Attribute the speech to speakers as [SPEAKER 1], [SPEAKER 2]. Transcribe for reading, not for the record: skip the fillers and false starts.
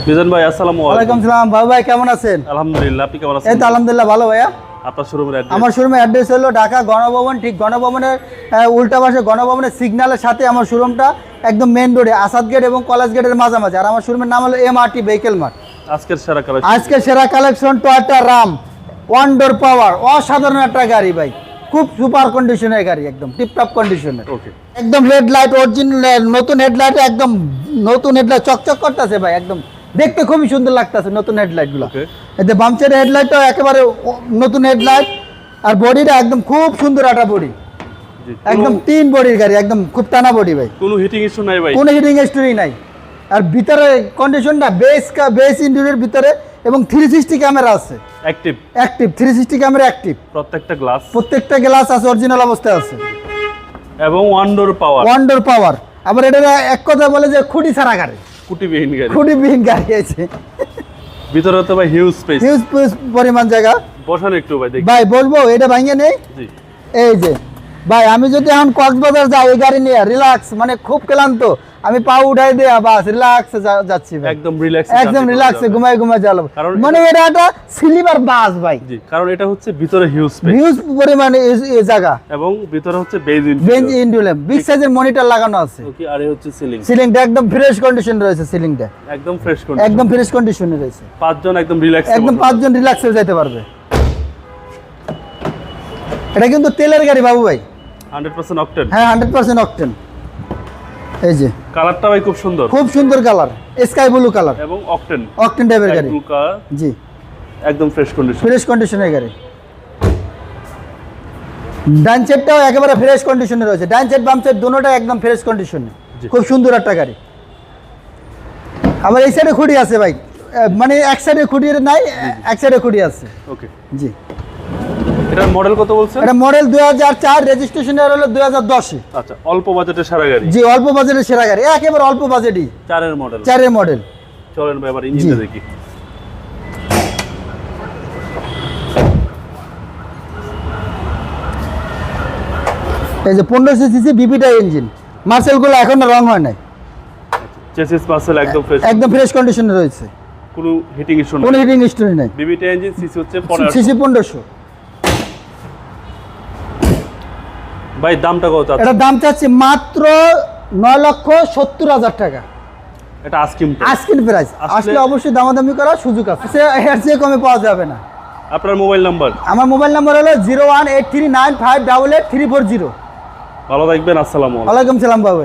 [SPEAKER 1] মিজান ভাই আসসালামু আলাইকুম।
[SPEAKER 2] ওয়ালাইকুম সালাম। বাবু ভাই কেমন আছেন?
[SPEAKER 1] আলহামদুলিল্লাহ, আপনি কেমন আছেন?
[SPEAKER 2] এই তো আলহামদুলিল্লাহ ভালো ভাইয়া।
[SPEAKER 1] আপনার শোরুমের অ্যাড্রেস?
[SPEAKER 2] আমার শোরুমের অ্যাড্রেস হলো ঢাকা গণভবন, ঠিক গণভবনের উল্টা পাশে গণভবনের সিগন্যালের সাথে আমার শোরুমটা, একদম মেন রোডে আসাদ গেট এবং কলেজ গেটের মাঝামাঝি। আর আমার শোরুমের নাম হলো এমআরটি ভেহিকেল মার্ট।
[SPEAKER 1] আজকের সেরা কালেকশন?
[SPEAKER 2] আজকে সেরা কালেকশন টয়োটা রাম ওয়ান্ডার পাওয়ার, অসাধারণ একটা গাড়ি ভাই, খুব সুপার কন্ডিশনের গাড়ি, একদম টিপটপ কন্ডিশনের।
[SPEAKER 1] ওকে,
[SPEAKER 2] একদম হেডলাইট অরিজিনাল, নতুন হেডলাইট, একদম নতুন হেডলাইট চকচক করতেছে ভাই, একদম দেখতে খুবই সুন্দর লাগতেছে নতুন হেডলাইট গুলো। এতে বামচের হেডলাইটটাও একেবারে নতুন হেডলাইট, আর বডিটা একদম খুব সুন্দর একটা বডি, একদম তিন বডির গাড়ি, একদম খুব টানা বডি ভাই,
[SPEAKER 1] কোনো হিটিং ইস্যু নাই ভাই?
[SPEAKER 2] কোনো হিটিং হিস্টরি নাই। আর ভিতরে কন্ডিশনটা বেস ইন্টেরিয়র ভিতরে, এবং 360 ক্যামেরা আছে,
[SPEAKER 1] অ্যাক্টিভ
[SPEAKER 2] 360 ক্যামেরা অ্যাক্টিভ, প্রত্যেকটা গ্লাস আছে, অরিজিনাল অবস্থায় আছে,
[SPEAKER 1] এবং
[SPEAKER 2] ওয়ান্ডার পাওয়ার। আবার এটা এক কথা বলে যে খুঁটি ছাড়া গাড়ি, খুঁটিবিহীন গাড়ি আছে।
[SPEAKER 1] ভিতরে তো ভাই হিউজ স্পেস,
[SPEAKER 2] হিউজ পরিমাণ জায়গা।
[SPEAKER 1] বসান একটু ভাই দেখি।
[SPEAKER 2] ভাই বলবো এটা ভাঙিয়ে নেই?
[SPEAKER 1] জি।
[SPEAKER 2] এই যে ভাই, আমি যদি এখন কক্সবাজার যাই এই গাড়ি নিয়ে রিল্যাক্স, মানে খুব ক্লান্ত, আমি পা উঠাই দেয়া বাস রিল্যাক্সে যাচ্ছি ভাই,
[SPEAKER 1] একদম
[SPEAKER 2] রিল্যাক্সে ঘুমাই যাবো, মানে এটা একটা স্লিপার বাস ভাই।
[SPEAKER 1] জি, কারণ এটা হচ্ছে ভিতরে হিউজ
[SPEAKER 2] পরিমাণে জায়গা,
[SPEAKER 1] এবং ভিতরে হচ্ছে
[SPEAKER 2] বেঞ্চ ইন্ডুলেম, বিগ সাইজের মনিটর লাগানো আছে।
[SPEAKER 1] ওকে, আর এই হচ্ছে
[SPEAKER 2] সিলিংটা একদম ফ্রেশ কন্ডিশন রয়েছে, সিলিংটা একদম ফ্রেশ কন্ডিশনে রয়েছে।
[SPEAKER 1] পাঁচজন একদম
[SPEAKER 2] রিল্যাক্সে যেতে পারবে। এটা কিন্তু তেলের গাড়ি বাবু ভাই,
[SPEAKER 1] 100% অকটেন।
[SPEAKER 2] হ্যাঁ 100% অকটেন। এই যে
[SPEAKER 1] কালারটা ভাই খুব সুন্দর
[SPEAKER 2] কালার, স্কাই ব্লু কালার,
[SPEAKER 1] এবং
[SPEAKER 2] অকটেন টাইপের গাড়ি। জি,
[SPEAKER 1] একদম ফ্রেশ
[SPEAKER 2] কন্ডিশনের গাড়ি। ডান সাইডটাও একেবারে ফ্রেশ কন্ডিশনে রয়েছে, ডান সাইড বাম সাইড দুটোটা একদম ফ্রেশ কন্ডিশনে, খুব সুন্দর একটা গাড়ি। আবার এই সাইডে খুঁটি আছে ভাই, মানে এক সাইডে খুঁটি নাই, এক সাইডে খুঁটি আছে।
[SPEAKER 1] ওকে,
[SPEAKER 2] জি।
[SPEAKER 1] এটার মডেল কত বলছেন?
[SPEAKER 2] এটা মডেল 2004, রেজিস্ট্রেশন হলো 2010।
[SPEAKER 1] আচ্ছা, অল্প বাজেটের সেরা গাড়ি।
[SPEAKER 2] জি, অল্প বাজেটের সেরা গাড়ি, একেবারে অল্প বাজেটই,
[SPEAKER 1] 4 এর মডেল। চলেন ভাই এবার ইঞ্জিনটা দেখি।
[SPEAKER 2] এই যে 1500 সিসি বিবিটা ইঞ্জিন, মার্সেলগুলো এখনো রং হয় নাই,
[SPEAKER 1] চেসিস মার্সেল
[SPEAKER 2] একদম ফ্রেশ কন্ডিশনে রয়েছে,
[SPEAKER 1] কোনো হিটিং ইস্যু
[SPEAKER 2] নাই।
[SPEAKER 1] বিবিটা ইঞ্জিন, সিসি হচ্ছে
[SPEAKER 2] সিসি 1500।
[SPEAKER 1] ভাই দামটা কত?
[SPEAKER 2] এটা দাম চাচ্ছি মাত্র 9,70,000 টাকা।
[SPEAKER 1] এটা আস্কিং
[SPEAKER 2] প্রাইস, আসলে অবশ্যই দামাদামি করার সুযোগ আছে, এর চেয়ে কমে পাওয়া যাবে না।
[SPEAKER 1] আপনার মোবাইল নাম্বার?
[SPEAKER 2] আমার মোবাইল নাম্বার হলো 01839588340।
[SPEAKER 1] ভালো থাকবেন, আসসালামু আলাইকুম।
[SPEAKER 2] ওয়ালাইকুম সালাম বাবু।